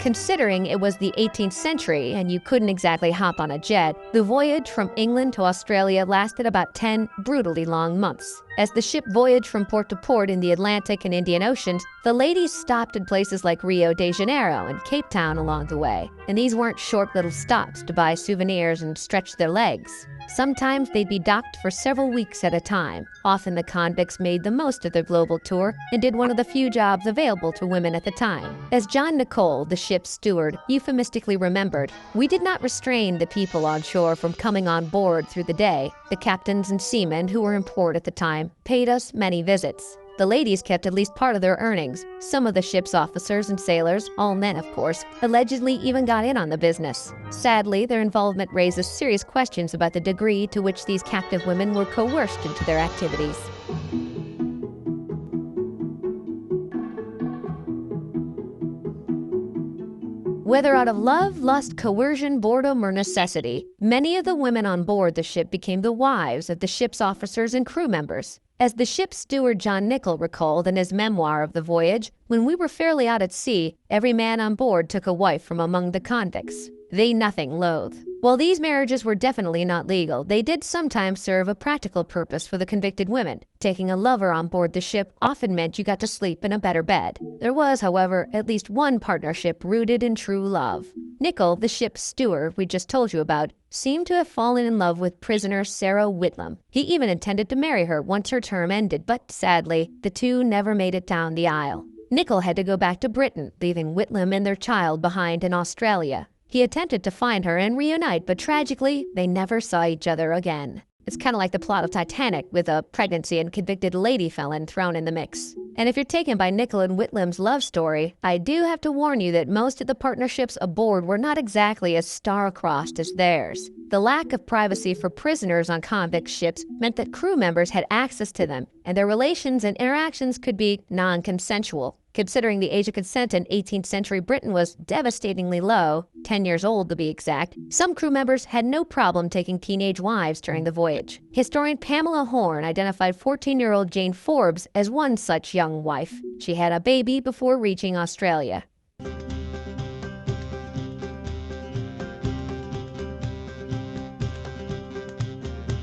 Considering it was the 18th century and you couldn't exactly hop on a jet, the voyage from England to Australia lasted about 10 brutally long months. As the ship voyaged from port to port in the Atlantic and Indian Oceans, the ladies stopped in places like Rio de Janeiro and Cape Town along the way. And these weren't short little stops to buy souvenirs and stretch their legs. Sometimes they'd be docked for several weeks at a time. Often the convicts made the most of their global tour and did one of the few jobs available to women at the time. As John Nicole, the ship's steward, euphemistically remembered, "We did not restrain the people on shore from coming on board through the day. The captains and seamen who were in port at the time paid us many visits. The ladies kept at least part of their earnings. Some of the ship's officers and sailors, all men of course, allegedly even got in on the business. Sadly, their involvement raises serious questions about the degree to which these captive women were coerced into their activities." Whether out of love, lust, coercion, boredom, or necessity, many of the women on board the ship became the wives of the ship's officers and crew members. As the ship's steward John Nicol recalled in his memoir of the voyage, "When we were fairly out at sea, every man on board took a wife from among the convicts. They nothing loath." While these marriages were definitely not legal, they did sometimes serve a practical purpose for the convicted women. Taking a lover on board the ship often meant you got to sleep in a better bed. There was, however, at least one partnership rooted in true love. Nicol, the ship's steward we just told you about, seemed to have fallen in love with prisoner Sarah Whitlam. He even intended to marry her once her term ended, but sadly, the two never made it down the aisle. Nicol had to go back to Britain, leaving Whitlam and their child behind in Australia. He attempted to find her and reunite, but tragically, they never saw each other again. It's kind of like the plot of Titanic, with a pregnancy and convicted lady felon thrown in the mix. And if you're taken by Nicol and Whitlam's love story, I do have to warn you that most of the partnerships aboard were not exactly as star-crossed as theirs. The lack of privacy for prisoners on convict ships meant that crew members had access to them, and their relations and interactions could be non-consensual. Considering the age of consent in 18th century Britain was devastatingly low, 10 years old to be exact, some crew members had no problem taking teenage wives during the voyage. Historian Pamela Horn identified 14-year-old Jane Forbes as one such young wife. She had a baby before reaching Australia.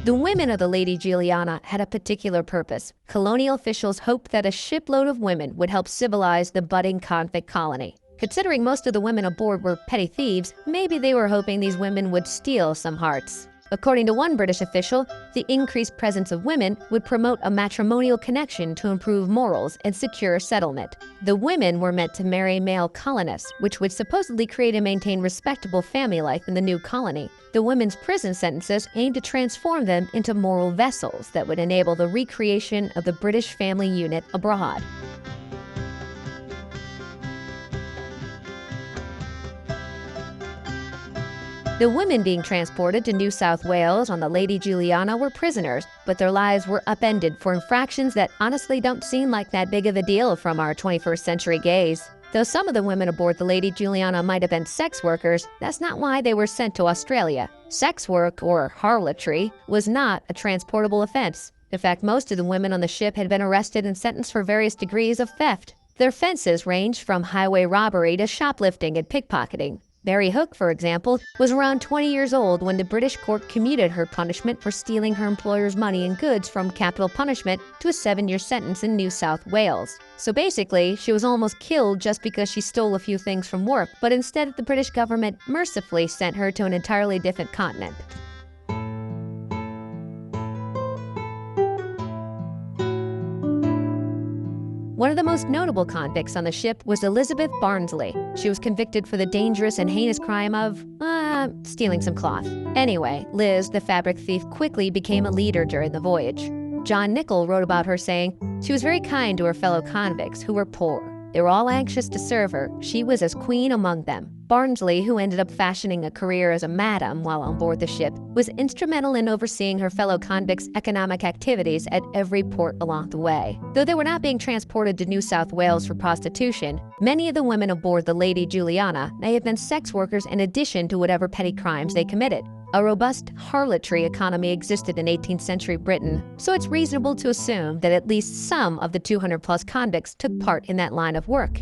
The women of the Lady Juliana had a particular purpose. Colonial officials hoped that a shipload of women would help civilize the budding convict colony. Considering most of the women aboard were petty thieves, maybe they were hoping these women would steal some hearts. According to one British official, the increased presence of women would promote a matrimonial connection to improve morals and secure settlement. The women were meant to marry male colonists, which would supposedly create and maintain respectable family life in the new colony. The women's prison sentences aimed to transform them into moral vessels that would enable the recreation of the British family unit abroad. The women being transported to New South Wales on the Lady Juliana were prisoners, but their lives were upended for infractions that honestly don't seem like that big of a deal from our 21st century gaze. Though some of the women aboard the Lady Juliana might have been sex workers, that's not why they were sent to Australia. Sex work, or harlotry, was not a transportable offense. In fact, most of the women on the ship had been arrested and sentenced for various degrees of theft. Their offenses ranged from highway robbery to shoplifting and pickpocketing. Mary Hook, for example, was around 20 years old when the British court commuted her punishment for stealing her employer's money and goods from capital punishment to a 7-year sentence in New South Wales. So basically, she was almost killed just because she stole a few things from work, but instead the British government mercifully sent her to an entirely different continent. One of the most notable convicts on the ship was Elizabeth Barnsley. She was convicted for the dangerous and heinous crime of, stealing some cloth. Anyway, Liz, the fabric thief, quickly became a leader during the voyage. John Nicol wrote about her saying, "She was very kind to her fellow convicts who were poor. They were all anxious to serve her. She was as queen among them." Barnsley, who ended up fashioning a career as a madam while on board the ship, was instrumental in overseeing her fellow convicts' economic activities at every port along the way. Though they were not being transported to New South Wales for prostitution, many of the women aboard the Lady Juliana may have been sex workers in addition to whatever petty crimes they committed. A robust harlotry economy existed in 18th century Britain, so it's reasonable to assume that at least some of the 200-plus convicts took part in that line of work.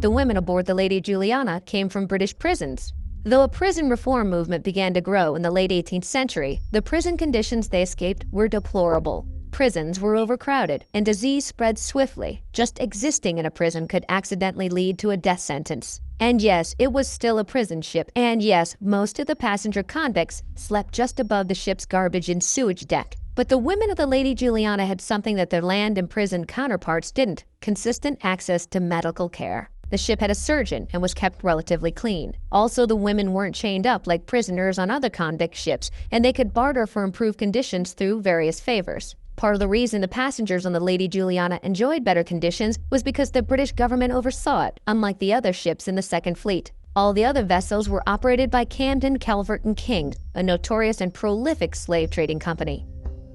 The women aboard the Lady Juliana came from British prisons. Though a prison reform movement began to grow in the late 18th century, the prison conditions they escaped were deplorable. Prisons were overcrowded, and disease spread swiftly. Just existing in a prison could accidentally lead to a death sentence. And yes, it was still a prison ship, and yes, most of the passenger convicts slept just above the ship's garbage and sewage deck. But the women of the Lady Juliana had something that their land and prison counterparts didn't: consistent access to medical care. The ship had a surgeon and was kept relatively clean. Also, the women weren't chained up like prisoners on other convict ships, and they could barter for improved conditions through various favors. Part of the reason the passengers on the Lady Juliana enjoyed better conditions was because the British government oversaw it, unlike the other ships in the Second Fleet. All the other vessels were operated by Camden, Calvert and King, a notorious and prolific slave trading company.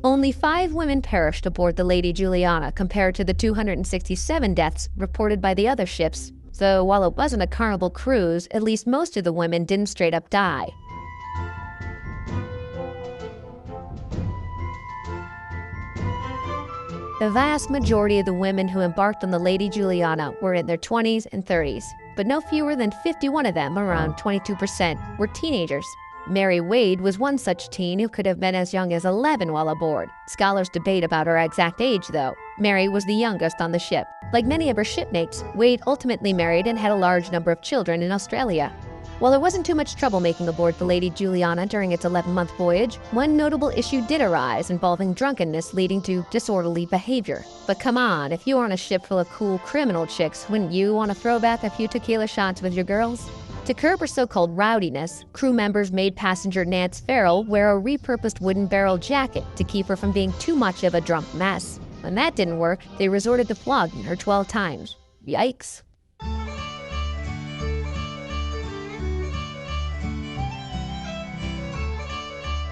Only 5 women perished aboard the Lady Juliana compared to the 267 deaths reported by the other ships. So while it wasn't a carnival cruise, at least most of the women didn't straight up die. The vast majority of the women who embarked on the Lady Juliana were in their 20s and 30s, but no fewer than 51 of them, around 22%, were teenagers. Mary Wade was one such teen who could have been as young as 11 while aboard. Scholars debate about her exact age, though. Mary was the youngest on the ship. Like many of her shipmates, Wade ultimately married and had a large number of children in Australia. While there wasn't too much troublemaking aboard the Lady Juliana during its 11-month voyage, one notable issue did arise involving drunkenness leading to disorderly behavior. But come on, if you were on a ship full of cool criminal chicks, wouldn't you want to throw back a few tequila shots with your girls? To curb her so-called rowdiness, crew members made passenger Nance Farrell wear a repurposed wooden barrel jacket to keep her from being too much of a drunk mess. When that didn't work, they resorted to flogging her 12 times. Yikes.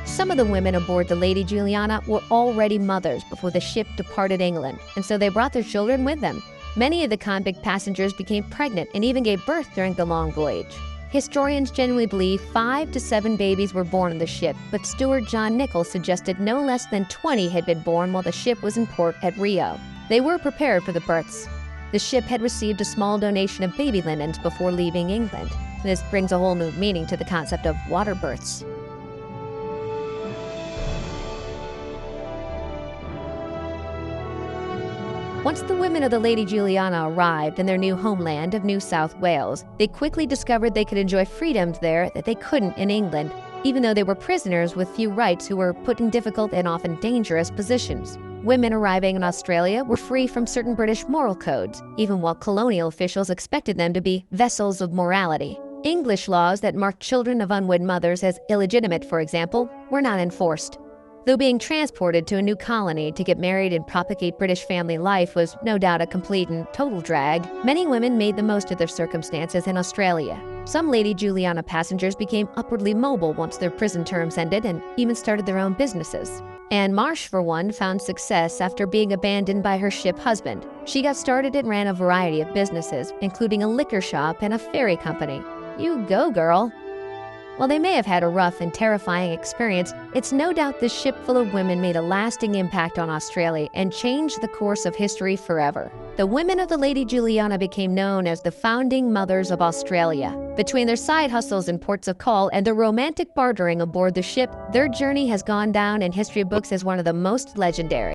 Some of the women aboard the Lady Juliana were already mothers before the ship departed England, and so they brought their children with them. Many of the convict passengers became pregnant and even gave birth during the long voyage. Historians generally believe 5 to 7 babies were born on the ship, but steward John Nichol suggested no less than 20 had been born while the ship was in port at Rio. They were prepared for the births. The ship had received a small donation of baby linens before leaving England. This brings a whole new meaning to the concept of water births. Once the women of the Lady Juliana arrived in their new homeland of New South Wales, they quickly discovered they could enjoy freedoms there that they couldn't in England, even though they were prisoners with few rights who were put in difficult and often dangerous positions. Women arriving in Australia were free from certain British moral codes, even while colonial officials expected them to be vessels of morality. English laws that marked children of unwed mothers as illegitimate, for example, were not enforced. Though being transported to a new colony to get married and propagate British family life was no doubt a complete and total drag, many women made the most of their circumstances in Australia. Some Lady Juliana passengers became upwardly mobile once their prison terms ended and even started their own businesses. Anne Marsh, for one, found success after being abandoned by her ship husband. She got started and ran a variety of businesses, including a liquor shop and a ferry company. You go, girl! While they may have had a rough and terrifying experience, it's no doubt this ship full of women made a lasting impact on Australia and changed the course of history forever. The women of the Lady Juliana became known as the founding mothers of Australia. Between their side hustles in ports of call and their romantic bartering aboard the ship, their journey has gone down in history books as one of the most legendary.